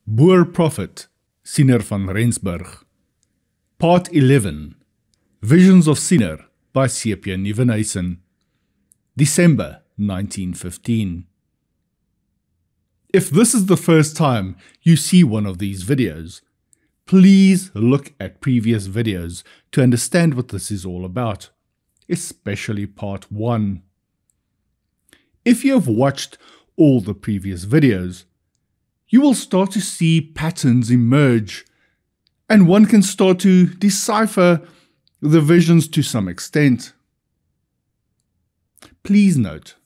Boer Prophet, Siener van Rensburg. Part 11. Visions of Siener by CP Nieuwenhuizen. December 1915. If this is the first time you see one of these videos, please look at previous videos to understand what this is all about, especially part 1. If you have watched all the previous videos, you will start to see patterns emerge, and one can start to decipher the visions to some extent. Please note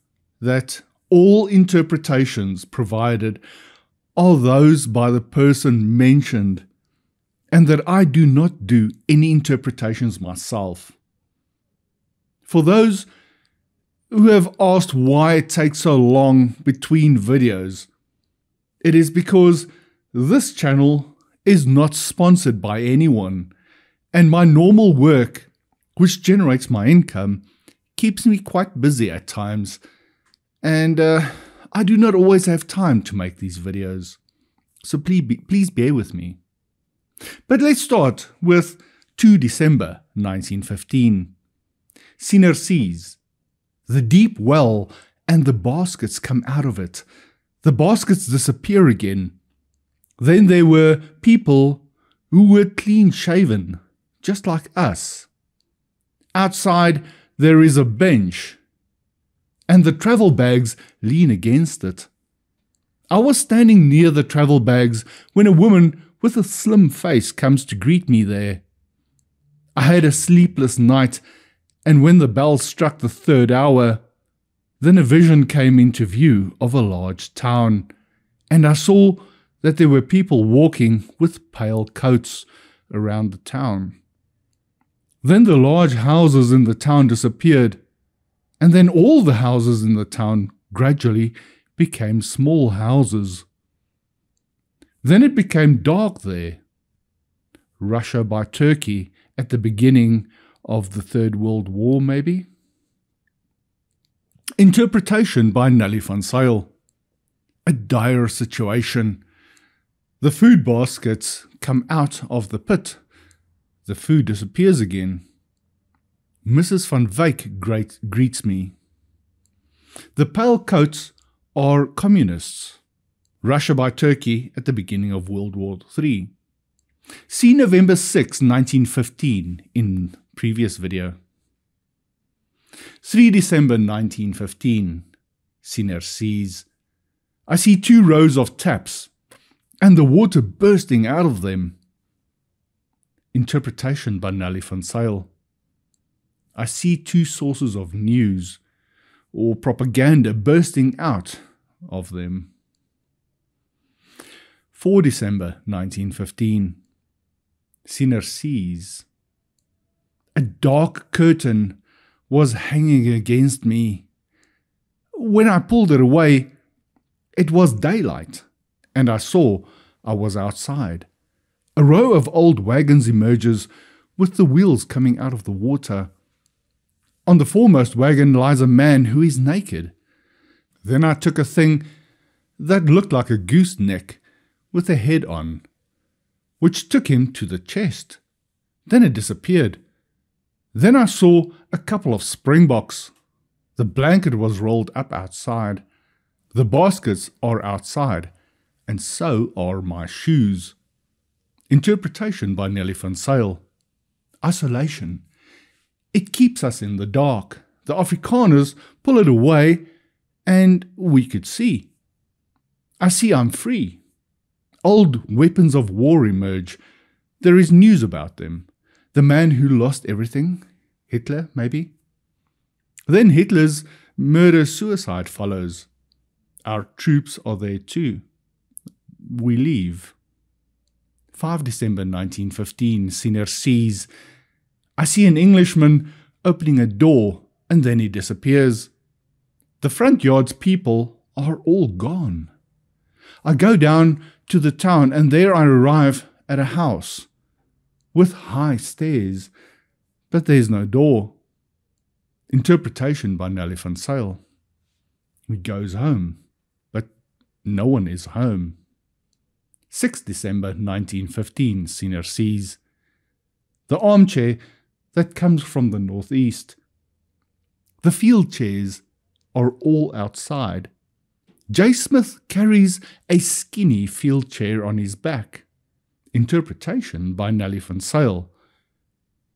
that all interpretations provided are those by the person mentioned, and that I do not do any interpretations myself. For those who have asked why it takes so long between videos, it is because this channel is not sponsored by anyone, and my normal work, which generates my income, keeps me quite busy at times, and I do not always have time to make these videos, so please bear with me. But let's start with 2 December 1915. Siener sees the deep well, and the baskets come out of it. The baskets disappear again. Then there were people who were clean-shaven, just like us. Outside there is a bench, and the travel bags lean against it. I was standing near the travel bags when a woman with a slim face comes to greet me there. I had a sleepless night, and when the bell struck the 3rd hour, then a vision came into view of a large town, and I saw that there were people walking with pale coats around the town. Then the large houses in the town disappeared, and then all the houses in the town gradually became small houses. Then it became dark there. Russia by Turkey at the beginning of the Third World War, maybe? Interpretation by Nelly van Zyl. A dire situation. The food baskets come out of the pit. The food disappears again. Mrs. van Wyk greets me. The pale coats are communists. Russia by Turkey at the beginning of World War III. See November 6, 1915 in previous video. 3 December 1915. Siener sees. I see 2 rows of taps, and the water bursting out of them. Interpretation by Nelly van Zyl. I see 2 sources of news, or propaganda, bursting out of them. 4 December 1915. Siener sees. A dark curtain was hanging against me. When I pulled it away, it was daylight, and I saw I was outside. A row of old wagons emerges with the wheels coming out of the water. On the foremost wagon lies a man who is naked. Then I took a thing that looked like a gooseneck with a head on, which took him to the chest. Then it disappeared. Then I saw a couple of springboks. The blanket was rolled up outside. The baskets are outside, and so are my shoes. Interpretation by Nelly van Zyl. Isolation. It keeps us in the dark. The Afrikaners pull it away, and we could see. I see I'm free. Old weapons of war emerge. There is news about them. The man who lost everything, Hitler, maybe? Then Hitler's murder-suicide follows. Our troops are there too. We leave. 5 December 1915, Siener sees. I see an Englishman opening a door, and then he disappears. The front yard's people are all gone. I go down to the town, and there I arrive at a house with high stairs, but there's no door. Interpretation by Nelly van Zyl. He goes home, but no one is home. 6 December 1915, Siener sees. The armchair that comes from the northeast. The field chairs are all outside. J. Smith carries a skinny field chair on his back. Interpretation by Nellie van Zyl.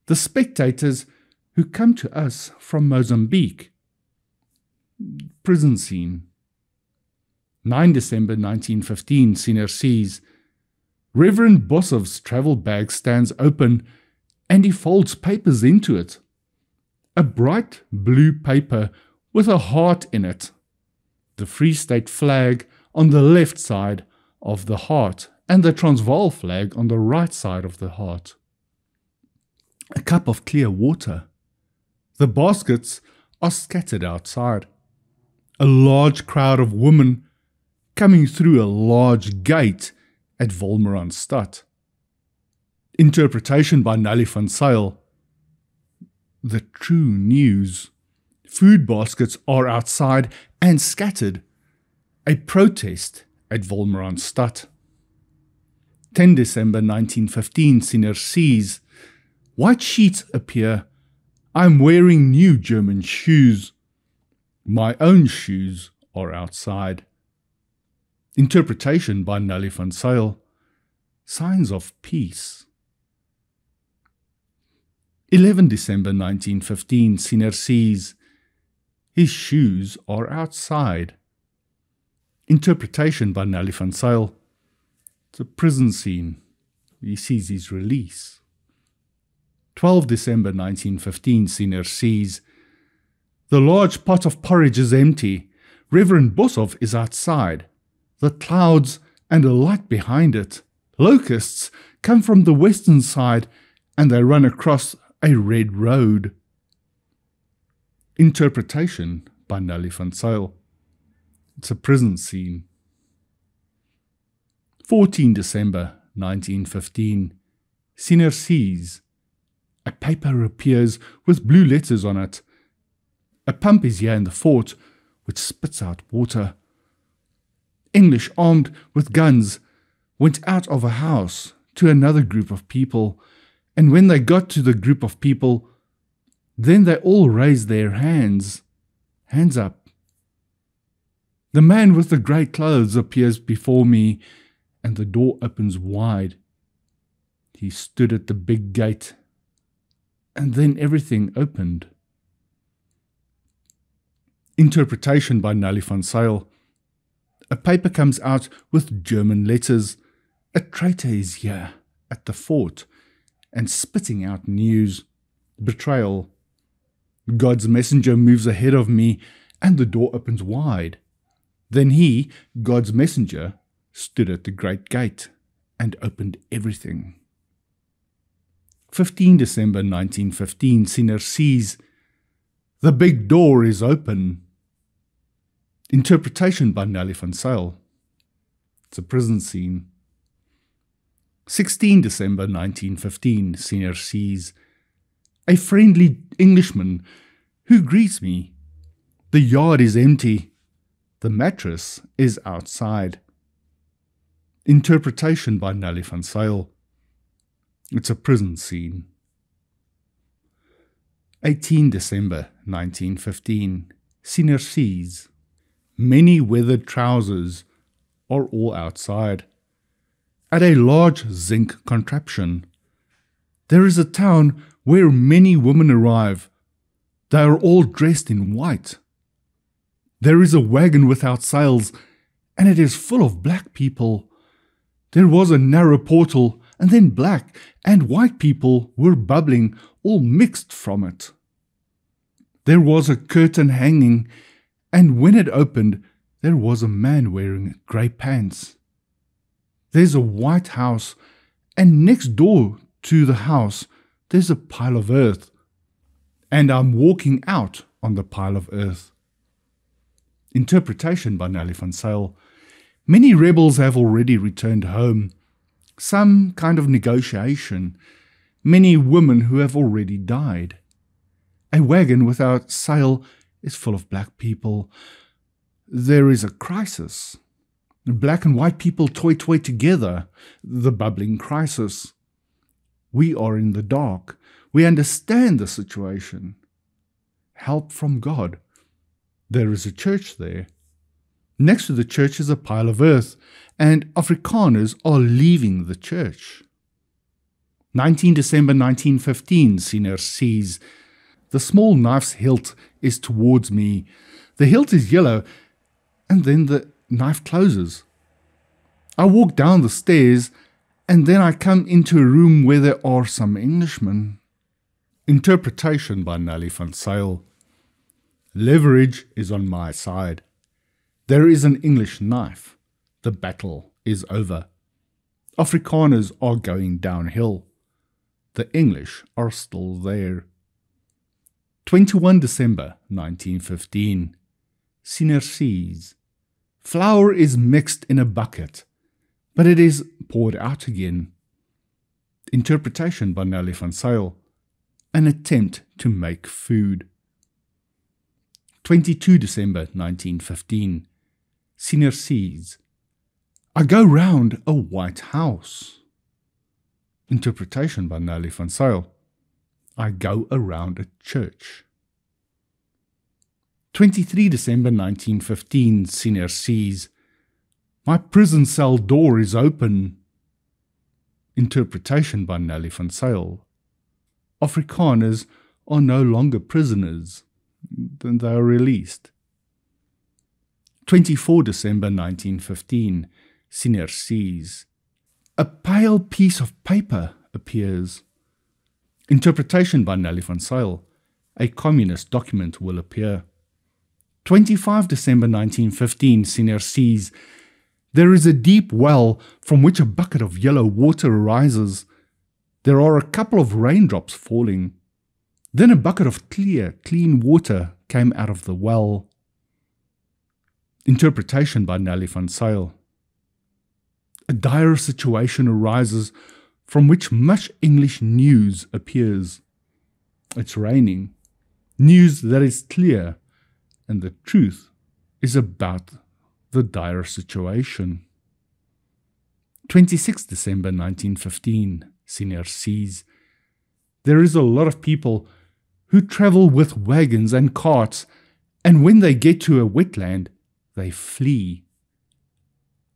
The spectators who come to us from Mozambique. Prison scene. 9 December 1915, Siener sees. Reverend Bossov's travel bag stands open and he folds papers into it. A bright blue paper with a heart in it. The Free State flag on the left side of the heart and the Transvaal flag on the right side of the heart. A cup of clear water. The baskets are scattered outside. A large crowd of women coming through a large gate at Wolmaranstad. Interpretation by Nellie van Zyl. The true news. Food baskets are outside and scattered. A protest at Wolmaranstad. 10 December 1915, Siener sees. White sheets appear. I'm wearing new German shoes. My own shoes are outside. Interpretation by Nellie van Zyl. Signs of peace. 11 December 1915, Siener sees. His shoes are outside. Interpretation by Nellie van Zyl. It's a prison scene. He sees his release. 12 December 1915, Siener sees. The large pot of porridge is empty. Reverend Bossov is outside. The clouds and a light behind it. Locusts come from the western side and they run across a red road. Interpretation by Nellie van Zyl. It's a prison scene. 14 December 1915. Siener sees. A paper appears with blue letters on it. A pump is here in the fort which spits out water. English armed with guns went out of a house to another group of people, and when they got to the group of people, then they all raised their hands up. The man with the grey clothes appears before me, and the door opens wide. He stood at the big gate, and then everything opened. Interpretation by Nellie van Zyl. A paper comes out with German letters. A traitor is here at the fort and spitting out news. Betrayal. God's messenger moves ahead of me and the door opens wide. Then he, God's messenger, stood at the great gate and opened everything. 15 December 1915, Siener sees. The big door is open. Interpretation by Nellie van Zyl. It's a prison scene. 16 December 1915, Siener sees. A friendly Englishman who greets me. The yard is empty. The mattress is outside. Interpretation by Nellie van Zyl. It's a prison scene. 18 December 1915, Siener sees. Many weathered trousers are all outside. At a large zinc contraption. There is a town where many women arrive. They are all dressed in white. There is a wagon without sails, and it is full of black people. There was a narrow portal, and then black and white people were bubbling, all mixed from it. There was a curtain hanging, and when it opened, there was a man wearing grey pants. There's a white house, and next door to the house, there's a pile of earth. And I'm walking out on the pile of earth. Interpretation by Nellie van Zyl. Many rebels have already returned home. Some kind of negotiation. Many women who have already died. A wagon without sail is full of black people. There is a crisis. Black and white people toy together. The bubbling crisis. We are in the dark. We understand the situation. Help from God. There is a church there. Next to the church is a pile of earth, and Afrikaners are leaving the church. 19 December 1915, Siener sees. The small knife's hilt is towards me. The hilt is yellow, and then the knife closes. I walk down the stairs, and then I come into a room where there are some Englishmen. Interpretation by Nelly van Zyl. Leverage is on my side. There is an English knife. The battle is over. Afrikaners are going downhill. The English are still there. 21 December 1915. Siener sees. Flour is mixed in a bucket, but it is poured out again. Interpretation by Nelly van Zyl. An attempt to make food. 22 December 1915. Siener sees. I go round a white house. Interpretation by Nelly van Zyl. I go around a church. 23 December 1915. Siener sees. My prison cell door is open. Interpretation by Nelly van Zyl. Afrikaners are no longer prisoners. Then they are released. 24 December 1915. Siener sees. A pale piece of paper appears. Interpretation by Nelly van Zyl. A communist document will appear. 25 December 1915. Siener sees. There is a deep well from which a bucket of yellow water arises. There are a couple of raindrops falling. Then a bucket of clear, clean water came out of the well. Interpretation by Nelly van Zyl. A dire situation arises from which much English news appears. It's raining. News that is clear, and the truth is about the dire situation. 26 December 1915. Siener sees. There is a lot of people who travel with wagons and carts, and when they get to a wetland, they flee.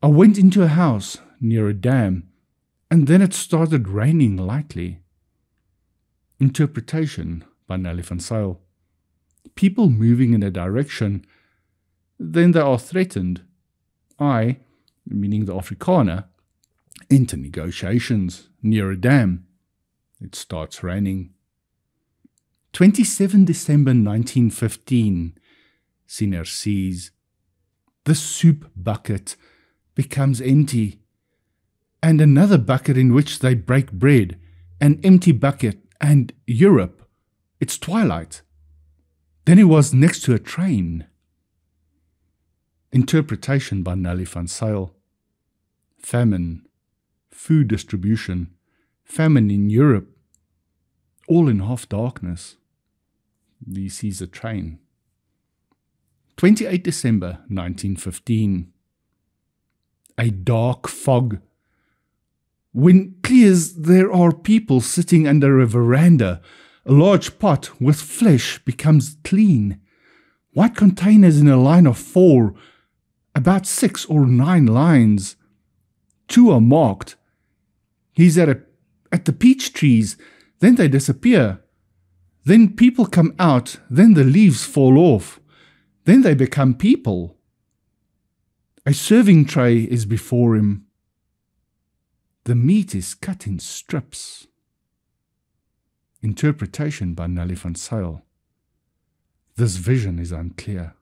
I went into a house near a dam, and then it started raining lightly. Interpretation by Nelly van Zyl. People moving in a direction, then they are threatened. I, meaning the Afrikaner, enter negotiations near a dam. It starts raining. 27 December 1915. Siener sees. The soup bucket becomes empty, and another bucket in which they break bread, an empty bucket, and Europe. It's twilight. Then he was next to a train. Interpretation by Nelly van Zyl. Famine, food distribution, famine in Europe, all in half darkness. He sees a train. 28 December 1915. A dark fog. When clears, there are people sitting under a veranda. A large pot with flesh becomes clean. White containers in a line of 4, about 6 or 9 lines. 2 are marked. He's at the peach trees, then they disappear. Then people come out, then the leaves fall off. Then they become people. A serving tray is before him. The meat is cut in strips. Interpretation by Nelly van Zyl. This vision is unclear.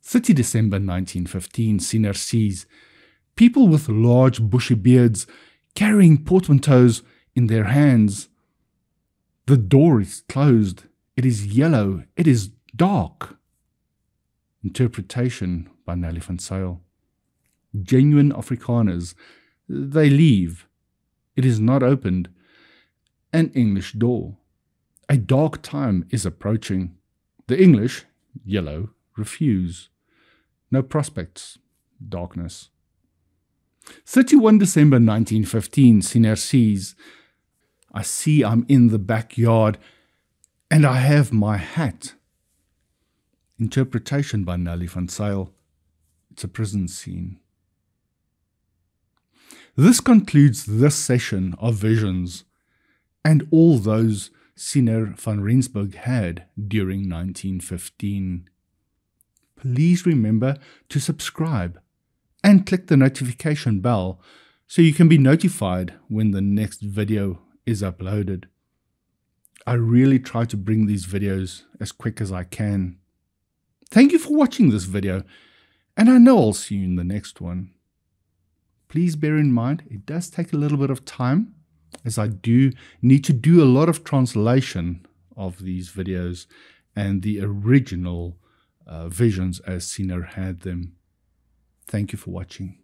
30 December 1915. Siener sees. People with large bushy beards carrying portmanteaus in their hands. The door is closed. It is yellow. It is dark. Interpretation by Nelly van Zyl. Genuine Afrikaners. They leave. It is not opened. An English door. A dark time is approaching. The English, yellow, refuse. No prospects. darkness. 31 December 1915, Siener sees, I see I'm in the backyard and I have my hat. Interpretation by Nelly van Zyl. It's a prison scene. This concludes this session of visions and all those Siener van Rensburg had during 1915. Please remember to subscribe and click the notification bell so you can be notified when the next video is uploaded. I really try to bring these videos as quick as I can. Thank you for watching this video, and I know I'll see you in the next one. Please bear in mind, it does take a little bit of time, as I do need to do a lot of translation of these videos and the original visions as Siener had them. Thank you for watching.